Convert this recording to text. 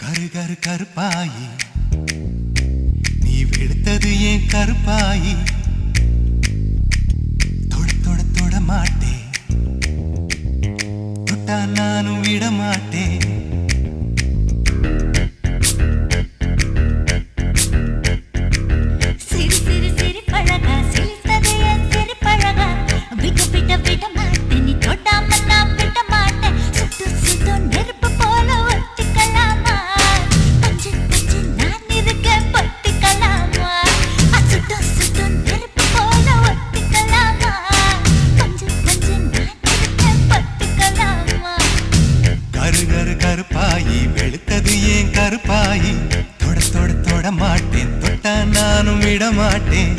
கரு கரு கருப்பாயி நீ வெளுத்தது ஏன் கருப்பாயி தொட தொட தொட மாட்டேன் தொட்டா நானும் விட மாட்டேன் கருப்பாயி வெளுத்தது ஏன் கருப்பாயி தொட தொட தொட மாட்டேன் தொட்டா நானும் விட மாட்டேன்